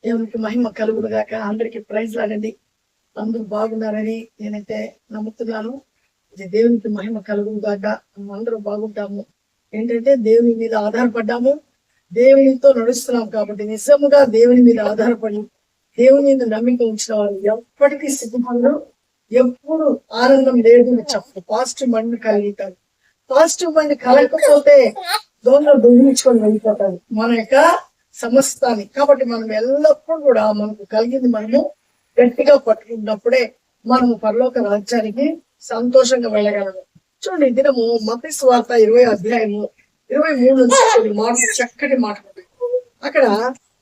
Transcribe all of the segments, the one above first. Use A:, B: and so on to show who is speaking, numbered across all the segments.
A: దేవునికి మహిమ కలుగును గాక. అందరికి ప్రైజ్ లాడండి. అందరూ బాగున్నారని నేనైతే నమ్ముతున్నాను. ఇది దేవునికి మహిమ కలుగును గాక. అందరూ బాగుంటాము. ఏంటంటే దేవుని మీద ఆధారపడ్డాము, దేవునితో నడుస్తున్నాం కాబట్టి నిజముగా దేవుని మీద ఆధారపడి దేవుని మీద నమ్మిక ఉంచిన వారు ఎప్పటికీ సిద్ధపడరు. ఎప్పుడు ఆనందం లేదు చెప్పు. పాజిటివ్ మైండ్ కలుగుతారు. పాజిటివ్ మైండ్ కలగకపోతే దోమలు దొంగిలించుకొని వెళ్ళిపోతారు మన యొక్క సమస్తాన్ని. కాబట్టి మనం ఎల్లప్పుడూ కూడా మనకు కలిగింది మనము గట్టిగా పట్టుకున్నప్పుడే మనము పరలోక రాజ్యానికి సంతోషంగా వెళ్ళగలము. చూడండి, దినము మత్తయి సువార్త 20:23 మాటలు, చక్కటి మాటలు. అక్కడ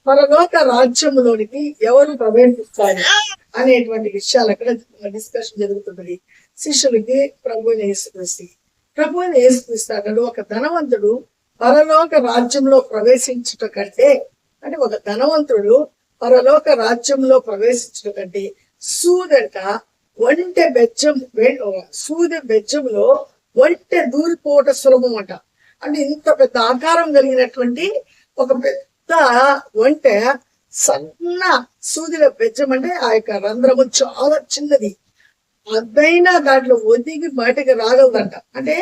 A: పరలోక రాజ్యములోనికి ఎవరు ప్రవేశిస్తారు అనేటువంటి విషయాలు అక్కడ డిస్కషన్ జరుగుతున్నది. శిష్యులకి ప్రభువుని యేసుక్రీస్తు ఒక ధనవంతుడు పరలోక రాజ్యంలో ప్రవేశించుట కంటే, అంటే ఒక ధనవంతుడు పరలోక రాజ్యంలో ప్రవేశించుట కంటే సూదంట ఒంటె బెజ్జం, సూది బెజ్జంలో ఒంటె దూరిపోవట సులభం అంట. అంటే ఇంత పెద్ద ఆకారం కలిగినటువంటి ఒక పెద్ద ఒంటె సన్న సూదిలో బెజ్జం, అంటే ఆ యొక్క రంధ్రము చాలా చిన్నది, అదైనా దాంట్లో ఒదిగి బయటకు రాగలదంట. అంటే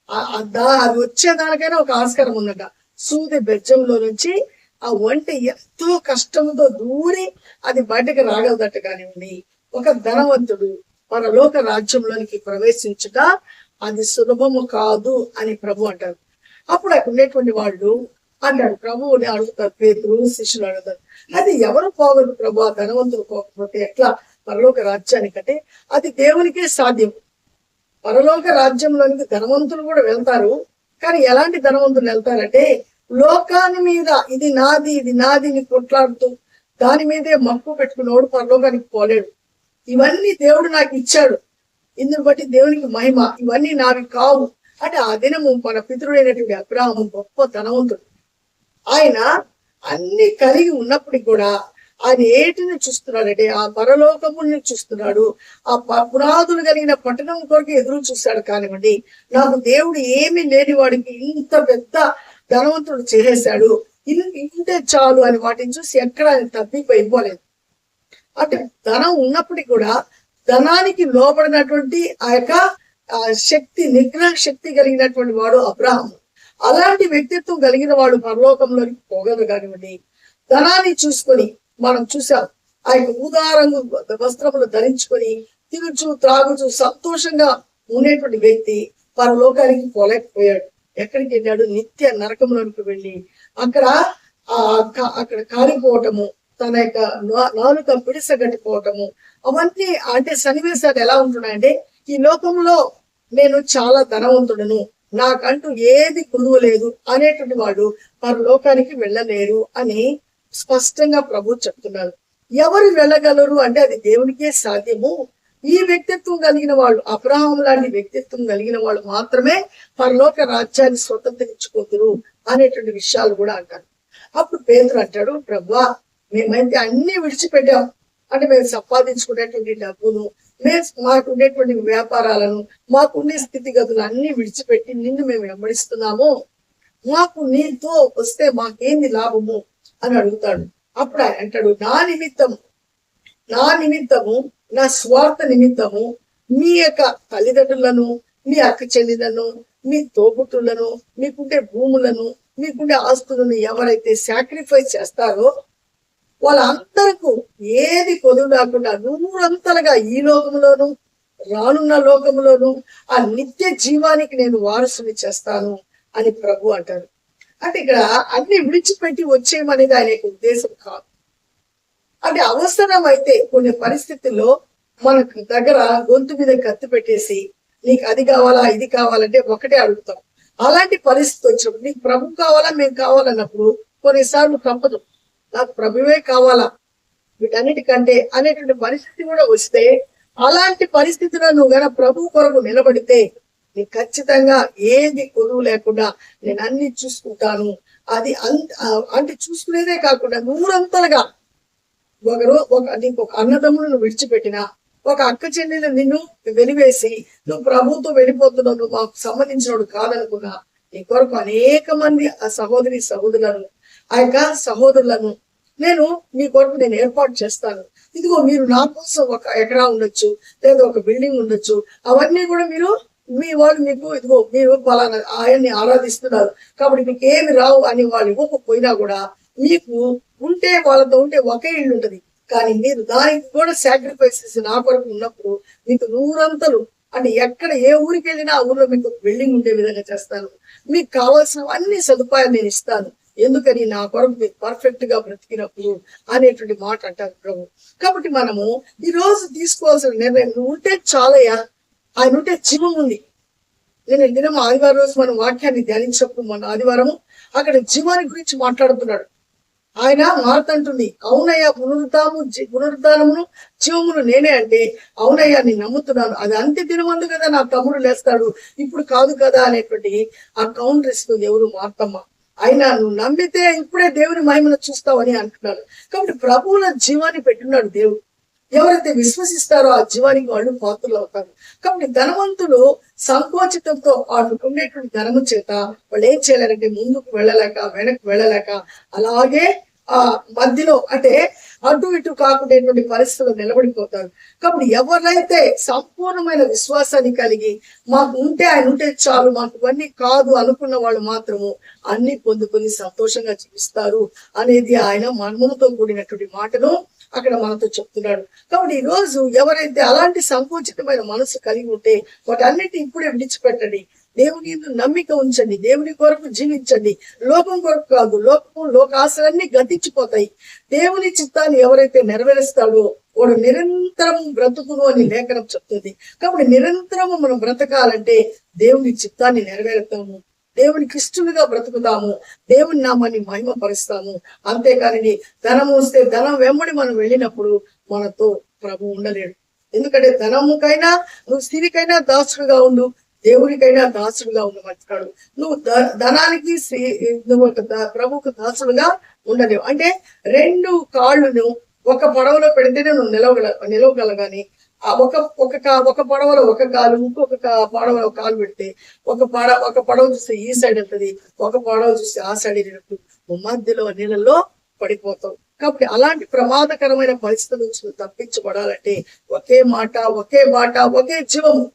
A: అది వచ్చేదానికైనా ఒక ఆస్కారం ఉందంట. సూది బెజ్జంలో నుంచి ఆ ఒంటె ఎంతో కష్టంతో దూరి అది బయటకు రాగలదట. కానివ్వండి, ఒక ధనవంతుడు పరలోక రాజ్యంలోనికి ప్రవేశించుట అది సులభము కాదు అని ప్రభు అంటారు. అప్పుడు అక్కడ ఉండేటువంటి వాళ్ళు అంటారు, ప్రభువుని అడుగుతారు, పేతురు శిష్యులు అడుగుతారు, అది ఎవరు పోగలరు ప్రభు? ఆ ధనవంతుడు పోకపోతే ఎట్లా పరలోక రాజ్యానికంటే అది దేవునికే సాధ్యం. పరలోక రాజ్యంలోనికి ధనవంతులు కూడా వెళ్తారు. కానీ ఎలాంటి ధనవంతులు వెళ్తారంటే, లోకాన్ని మీద ఇది నాది ఇది నాది అని కొట్లాడుతూ దాని మీదే మక్కువ పెట్టుకున్నోడు పరలోకానికి పోలేడు. ఇవన్నీ దేవుడు నాకు ఇచ్చాడు, ఇందుని బట్టి దేవునికి మహిమ, ఇవన్నీ నావి కావు అంటే ఆ దినము మన పితరుడైనటువంటి అబ్రాహాము గొప్ప ధనవంతుడు. ఆయన అన్ని కలిగి ఉన్నప్పటికీ కూడా ఆయన ఏటిని చూస్తున్నాడంటే ఆ పరలోకముని చూస్తున్నాడు. ఆ పునాదులు కలిగిన పట్టణం కొరకు ఎదురు చూస్తాడు. కానివ్వండి, నాకు దేవుడు ఏమీ లేని వాడికి ఇంత పెద్ద ధనవంతుడు చేసేశాడు, ఇంతే చాలు అని వాటిని చూసి ఎక్కడ ఆయన తప్పిపోయిపోలేదు. అంటే ధనం ఉన్నప్పటికీ కూడా ధనానికి లోపడినటువంటి ఆ యొక్క శక్తి, నిగ్రహ శక్తి కలిగినటువంటి వాడు అబ్రాహాము. అలాంటి వ్యక్తిత్వం కలిగిన వాడు పరలోకంలోకి పోగలరు. కానివ్వండి, ధనాన్ని చూసుకొని మనం చూసాం, ఆ యొక్క ఊదారంగు వస్త్రములు ధరించుకొని తిరుగుచు త్రాగుచు సంతోషంగా ఉండేటువంటి వ్యక్తి పరలోకానికి పోలేకపోయాడు. ఎక్కడికి వెళ్ళాడు? నిత్య నరకంలోనికి వెళ్ళి అక్కడ కాలిపోవటము, తన యొక్క నాలుక పిడిసగట్టిపోవటము, అవన్నీ అంటే సన్నివేశాలు ఎలా ఉంటున్నాయంటే, ఈ లోకంలో నేను చాలా ధనవంతుడను, నాకంటూ ఏది కుదువ లేదు అనేటువంటి వాడు పరలోకానికి వెళ్ళలేరు అని స్పష్టంగా ప్రభు చెప్తున్నారు. ఎవరు వెళ్ళగలరు అంటే అది దేవునికే సాధ్యము. ఈ వ్యక్తిత్వం కలిగిన వాళ్ళు, అబ్రహాము లాంటి వ్యక్తిత్వం కలిగిన వాళ్ళు మాత్రమే పరలోక రాజ్యాన్ని స్వతంత్రించుకోతురు అనేటువంటి విషయాలు కూడా అంటారు. అప్పుడు పేతురు అంటాడు, ప్రభువా, మేమైతే అన్ని విడిచిపెట్టాం, అంటే మేము సంపాదించుకునేటువంటి డబ్బును, మాకుండేటువంటి వ్యాపారాలను, మాకుండే స్థితిగతులు అన్ని విడిచిపెట్టి నిన్ను మేము వెంబడిస్తున్నాము, మాకు నీతో వస్తే మాకేంది లాభము అని అడుగుతాడు. అప్పుడు ఆయన అంటాడు, నా నిమిత్తము నా స్వార్థ నిమిత్తము మీ యొక్క తల్లిదండ్రులను, మీ అక్క చెల్లిలను, మీ తోబుట్టులను, మీకుండే భూములను, మీకుండే ఆస్తులను ఎవరైతే సాక్రిఫైస్ చేస్తారో వాళ్ళందరకు ఏది కొదువు లేకుండా నూరంతలుగా ఈ లోకంలోను రానున్న లోకంలోను ఆ నిత్య జీవానికి నేను వారసుని చేస్తాను అని ప్రభు అంటారు. అంటే ఇక్కడ అన్ని విడిచిపెట్టి వచ్చేయమనేది ఆయన యొక్క ఉద్దేశం కాదు. అంటే అవసరం అయితే కొన్ని పరిస్థితుల్లో మనకు దగ్గర గొంతు మీద కత్తి పెట్టేసి నీకు అది కావాలా ఇది కావాలంటే ఒకటే అడుగుతాం. అలాంటి పరిస్థితి వచ్చినప్పుడు నీకు ప్రభు కావాలా మేము కావాలన్నప్పుడు కొన్నిసార్లు తప్పదు, నాకు ప్రభువే కావాలా వీటన్నిటికంటే అనేటువంటి పరిస్థితి కూడా వస్తే, అలాంటి పరిస్థితిలో నువ్వు గన ప్రభు కొరకు నిలబడితే నీకు ఖచ్చితంగా ఏది కొదువు లేకుండా నేను అన్ని చూసుకుంటాను. అది అంటే చూసుకునేదే కాకుండా నూరంతలుగా నీకు ఒక అన్నదమ్మును నువ్వు విడిచిపెట్టినా, ఒక అక్క చెల్లెలు నిన్ను వెలివేసి నువ్వు ప్రభుతో వెళ్ళిపోతున్నావు, నువ్వు మాకు సంబంధించినోడు కాదనుకున్నా, నీ కొరకు అనేక మంది ఆ సహోదరులను, ఆ యొక్క సహోదరులను నేను మీ కొరకు నేను ఏర్పాటు చేస్తాను. ఇదిగో మీరు నా కోసం ఒక ఎకరా ఉండొచ్చు, లేదా ఒక బిల్డింగ్ ఉండొచ్చు, అవన్నీ కూడా మీరు మీ వాళ్ళు మీకు ఇదిగో మీరు పలానా ఆయన్ని ఆరాధిస్తున్నారు కాబట్టి మీకు ఏమి రావు అని వాళ్ళు ఇవ్వకపోయినా కూడా మీకు ఉంటే వాళ్ళతో ఉంటే ఒకే ఇల్లు ఉంటది. కానీ మీరు దానికి కూడా సాక్రిఫైసెస్ నా కొరకు ఉన్నప్పుడు మీకు నూరంతలు అంటే ఎక్కడ ఏ ఊరికి వెళ్ళినా ఆ ఊర్లో మీకు బిల్డింగ్ ఉండే విధంగా చేస్తాను. మీకు కావాల్సిన అన్ని సదుపాయాలు నేను ఇస్తాను. ఎందుకని నా కొరకు మీరు పర్ఫెక్ట్ గా బ్రతికినప్పుడు అనేటువంటి మాట అంటారు ప్రభు. కాబట్టి మనము ఈ రోజు తీసుకోవాల్సిన నిర్ణయం నువ్వు ఉంటే చాలయ్యా, ఆయన ఉంటే జీవం ఉంది. నేను దినం ఆదివారం రోజు మనం వాక్యాన్ని ధ్యానించినప్పుడు మన ఆదివారము అక్కడ జీవాన్ని గురించి మాట్లాడుతున్నాడు. ఆయన మారుతంటుంది, అవునయ్యా పునరుద్ధానమును జీవమును నేనే అంటే, అవునయ్యా నేను నమ్ముతున్నాను, అది అంత్య దినమందు కదా నా తమ్ముడు లేస్తాడు, ఇప్పుడు కాదు కదా అనేటువంటి ఆ కౌంటర్ ఇస్తుంది ఎవరు మార్తమ్మ. అయినా నువ్వు నమ్మితే ఇప్పుడే దేవుని మహిమను చూస్తావని అంటున్నాడు. కాబట్టి ప్రభువుల జీవాన్ని పెట్టున్నాడు దేవుడు. ఎవరైతే విశ్వసిస్తారో ఆ జీవానికి వాళ్ళు పాత్రలు అవుతారు. కాబట్టి ధనవంతులు సంకోచితంతో వాళ్ళకు ఉండేటువంటి ధనము చేత వాళ్ళు ఏం చేయలేరంటే ముందుకు వెళ్ళలేక వెనక్కి వెళ్ళలేక అలాగే ఆ మధ్యలో అంటే అటు ఇటు కాకుండా పరిస్థితులు నిలబడిపోతారు. కాబట్టి ఎవరైతే సంపూర్ణమైన విశ్వాసాన్ని కలిగి మాకు ఉంటే ఆయన ఉంటే చాలు, మాకు ఇవన్నీ కాదు అనుకున్న వాళ్ళు మాత్రము అన్ని పొందుకొని సంతోషంగా జీవిస్తారు అనేది ఆయన మర్మముతో కూడినటువంటి మాటను అక్కడ మనతో చెప్తున్నాడు. కాబట్టి ఈ రోజు ఎవరైతే అలాంటి సంకోచితమైన మనసు కలిగి ఉంటే వాటన్నిటి ఇప్పుడే విడిచిపెట్టండి. దేవుని నమ్మిక ఉంచండి, దేవుని కొరకు జీవించండి. లోకం కొరకు కాదు, లోకాశలన్నీ గతించిపోతాయి. దేవుని చిత్తాన్ని ఎవరైతే నెరవేరుస్తాడో వాడు నిరంతరం బ్రతుకును అని లేఖనం చెప్తుంది. కాబట్టి నిరంతరము మనం బ్రతకాలంటే దేవుని చిత్తాన్ని నెరవేరుతాము, దేవునికి ఇష్టలుగా బ్రతుకుతాము, దేవుని నామాన్ని మహిమపరుస్తాము. అంతేకాని ధనం వస్తే ధనం వెంబడి మనం వెళ్ళినప్పుడు మనతో ప్రభు ఉండలేడు. ఎందుకంటే ధనముకైనా నువ్వు స్థితికైనా దాసుడుగా ఉండు, దేవునికైనా దాసుడుగా ఉండమంటున్నాడు. నువ్వు ధనానికి నువ్వు ప్రభుకు దాసుడుగా ఉండలేవు. అంటే రెండు కాళ్ళను ఒక పడవలో పెడితేనే నువ్వు నిలవగలగాని ఒక పడవలో ఒక కాలు, ఇంకొక పడవలో ఒక కాలు పెడితే ఒక పడవ చూస్తే ఈ సైడ్ వెళ్తుంది, ఒక పడవ చూస్తే ఆ సైడ్ వెళ్ళినట్టు మధ్యలో నీళ్ళలో పడిపోతావు. కాబట్టి అలాంటి ప్రమాదకరమైన పరిస్థితుల నుంచి తప్పించబడాలంటే ఒకే మాట, ఒకే బాట, ఒకే జీవము,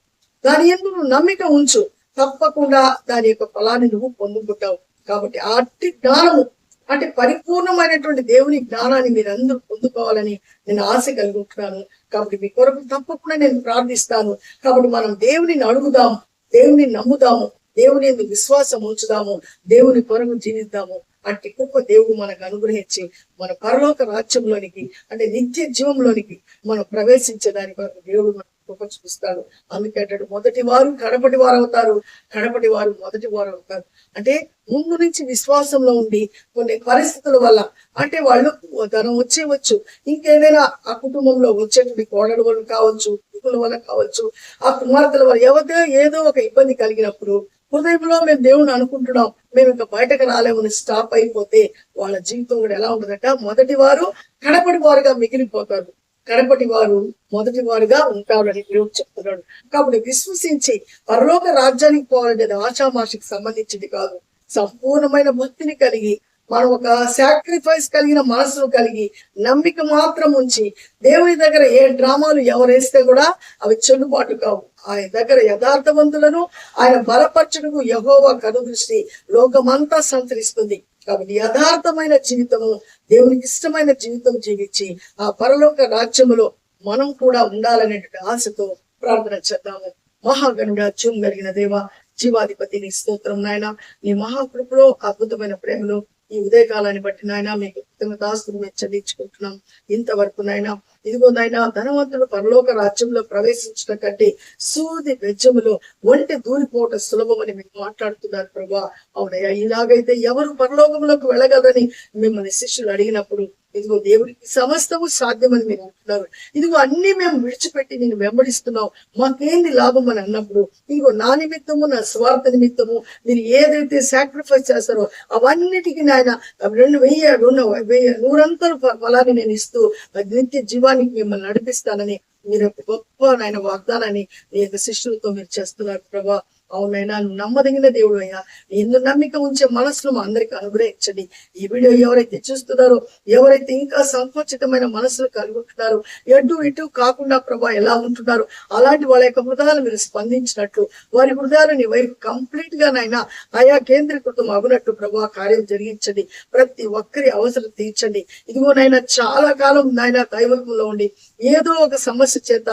A: దాని ఎందుకు నువ్వు నమ్మిక ఉంచు, తప్పకుండా దాని యొక్క ఫలాన్ని నువ్వు పొందుకుంటావు. కాబట్టి అట్టి జ్ఞానము అంటే పరిపూర్ణమైనటువంటి దేవుని జ్ఞానాన్ని మీరందరూ పొందుకోవాలని నేను ఆశ కలిగి ఉంటున్నాను. కాబట్టి మీ కొరకు తప్పకుండా నేను ప్రార్థిస్తాను. కాబట్టి మనం దేవుని అడుగుదాము, దేవుని నమ్ముదాము, దేవుని ఎందుకు విశ్వాసం ఉంచుదాము, దేవుని కొరకు జీవిద్దాము. అంటే గొప్ప దేవుడు మనకు అనుగ్రహించి మన పరలోక రాజ్యంలోనికి అంటే నిత్య జీవంలోనికి మనం ప్రవేశించడానికి కొరకు దేవుడు మనకు కృప చూపిస్తాడు. అందుకంటాడు మొదటి వారు కడపటి వారు అవుతారు, కడపటి వారు మొదటి వారు అవుతారు. అంటే ముందు నుంచి విశ్వాసంలో ఉండి కొన్ని పరిస్థితుల వల్ల అంటే వాళ్ళు ధనం వచ్చేవచ్చు, ఇంకేదైనా ఆ కుటుంబంలో వచ్చేటువంటి కోడల వల్ల కావచ్చు, కుటుంబం వల్ల కావచ్చు, ఆ కుమార్తెల వల్ల ఎవరిదో ఏదో ఒక ఇబ్బంది కలిగినప్పుడు హృదయంలో మేము దేవుని అనుకుంటున్నాం, మేము ఇంకా బయటకు రాలేమని స్టాప్ అయిపోతే వాళ్ళ జీవితం కూడా ఎలా ఉంటుందంట, మొదటి వారు కడపటి వారుగా మిగిలిపోతారు, కడపటి వారు మొదటి వారుగా ఉంటారని దేవుడు చెప్తున్నాడు. కాబట్టి విశ్వసించి పరలోక రాజ్యానికి పోవాలంటే అది ఆషామాషికి సంబంధించింది కాదు. సంపూర్ణమైన భక్తిని కలిగి మనం ఒక సాక్రిఫైస్ కలిగిన మనసును కలిగి నమ్మిక మాత్రం ఉంచి దేవుని దగ్గర ఏ డ్రామాలు ఎవరేస్తే కూడా అవి చెల్లుబాటు కావు. ఆయన దగ్గర యథార్థవంతులను ఆయన బలపరచుటకు యెహోవా కనుదృష్టి లోకమంతా సంచరిస్తుంది. కాబట్టి యథార్థమైన జీవితము, దేవునికి ఇష్టమైన జీవితం జీవించి ఆ పరలోక రాజ్యములో మనం కూడా ఉండాలనేటువంటి ఆశతో ప్రార్థన చేద్దాము. మహాగణుడా, చూడగలిగిన దేవ, జీవాధిపతి నీ స్తోత్రం నాయన. నీ మహాకృపలో అద్భుతమైన ప్రేమలో ఈ ఉదయకాలాన్ని బట్టి నాయన మీకు కృతజ్ఞతాస్తులు మేము చెల్లించుకుంటున్నాం. ఇంతవరకు నాయన ఇదిగో నాయన ధనవంతుడు పరలోక రాజ్యంలో ప్రవేశించడం కంటే సూది వెజ్జములో ఒంటి దూరిపోవటం సులభమని మీరు మాట్లాడుతున్నారు ప్రభా. అవునయ్యా, ఇలాగైతే ఎవరు పరలోకంలోకి వెళ్ళగలరని మిమ్మల్ని శిష్యులు అడిగినప్పుడు ఇదిగో దేవుడికి సమస్తము సాధ్యమని మీరు అంటున్నారు. ఇదిగో అన్ని మేము విడిచిపెట్టి నేను వెంబడిస్తున్నావు, మాకేంది లాభం అని అన్నప్పుడు ఇదిగో నా నిమిత్తము, నా స్వార్థ నిమిత్తము మీరు ఏదైతే సాక్రిఫైస్ చేస్తారో అవన్నిటికీ నాయన 100 ఫలాన్ని నేను ఇస్తూ నిత్య జీవానికి మిమ్మల్ని నడిపిస్తానని మీరు గొప్ప నాయన వాగ్దానాన్ని నీ యొక్క శిష్యులతో మీరు చేస్తున్నారు ప్రభా. అవునైనా నువ్వు నమ్మదగిన దేవుడు అయ్యా. నిన్ను నమ్మిక ఉంచే మనసును మా అందరికి అనుగ్రహించండి. ఈ వీడియో ఎవరైతే చూస్తున్నారో, ఎవరైతే ఇంకా సంకుచితమైన మనసులు కలిగి ఉంటున్నారో, ఎటు ఇటు కాకుండా ప్రభా ఎలా ఉంటున్నారు, అలాంటి వాళ్ళ యొక్క హృదయాలు మీరు స్పందించినట్లు, వారి హృదయాలు నీ వైపు కంప్లీట్ గా నైనా ఆయా కేంద్రీకృతం అగునట్టు ప్రభా కార్యం జరిగించండి. ప్రతి ఒక్కరి అవసరం తీర్చండి. ఇదిగోనైనా చాలా కాలం నాయన దైవత్వంలో ఉండి ఏదో ఒక సమస్య చేత,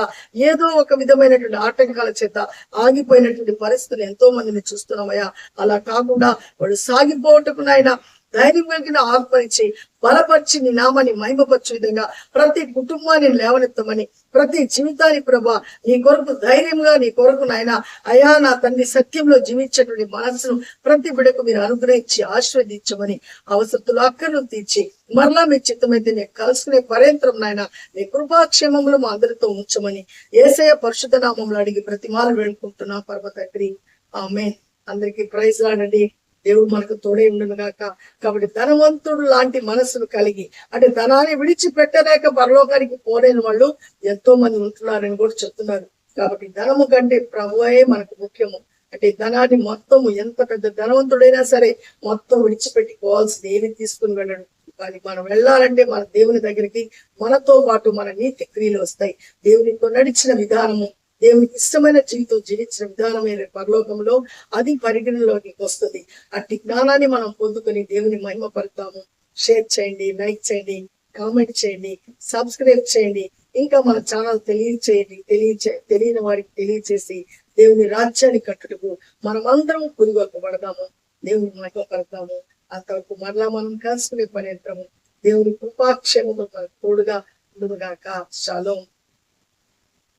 A: ఏదో ఒక విధమైనటువంటి ఆటంకాల చేత ఆగిపోయినటువంటి పరిస్థితులు ఎంతో మందిని చూస్తున్నామయ్యా. అలా కాకుండా వాడు సాగిపోవటకు నాయన ధైర్యం కలిగిన ఆత్మనిచ్చి బలపరిచి నీ నామాన్ని మహిమపరచు విధంగా ప్రతి కుటుంబాన్ని లేవనెత్తమని, ప్రతి జీవితాన్ని ప్రభా నీ కొరకు ధైర్యంగా, నీ కొరకు నాయన అయా నా తండ్రి సత్యంలో జీవించేటువంటి మనస్సును ప్రతి బిడకు మీరు అనుగ్రహించి ఆశీర్వదించమని, అవసరతులు అక్కర్లు తీర్చి మరలా మీ చిత్తమైతే నేను కలుసుకునే పర్యంతరం నాయన నీ కృపాక్షేమంలో మా అందరితో ఉంచమని యేసయ్య పరిశుద్ధ నామంలో అడిగి ప్రతిమాలు వేడుకుంటున్నా పరమ తండ్రి. ఆమేన్. అందరికీ ప్రైజ్ లాడండి. దేవుడు మనకు తోడే ఉండను గాక. కాబట్టి ధనవంతుడు లాంటి మనస్సును కలిగి, అంటే ధనాన్ని విడిచిపెట్టలేక పరలోకానికి పోలేని వాళ్ళు ఎంతో మంది ఉంటున్నారని కూడా చెప్తున్నారు. కాబట్టి ధనము కంటే ప్రభువే మనకు ముఖ్యము. అంటే ధనాన్ని మొత్తము, ఎంత పెద్ద ధనవంతుడైనా సరే మొత్తం విడిచిపెట్టుకోవాల్సింది ఏమి తీసుకుని వెళ్ళడు. కానీ మనం వెళ్ళాలంటే మన దేవుని దగ్గరికి మనతో పాటు మన నీతి క్రియలు వస్తాయి. దేవునితో నడిచిన విధానము, దేవునికి ఇష్టమైన జీవితం జీవించిన విధానమైన పరలోకంలో అది పరిగణలోకి వస్తుంది. అట్టి జ్ఞానాన్ని మనం పొందుకొని దేవుని మహిమపడతాము. షేర్ చేయండి, లైక్ చేయండి, కామెంట్ చేయండి, సబ్స్క్రైబ్ చేయండి. ఇంకా మన ఛానల్ తెలియని వారికి తెలియచేసి దేవుని రాజ్యాన్ని కట్టుటకు మనం అందరం పురిగొల్పబడదాము, దేవుని మహిమపడతాము. అంతవరకు మరలా మనం కలుసుకునే పర్యంతరము దేవుని కృపాక్షేమము తోడుగా ఉండుగాక. షాలోమ్.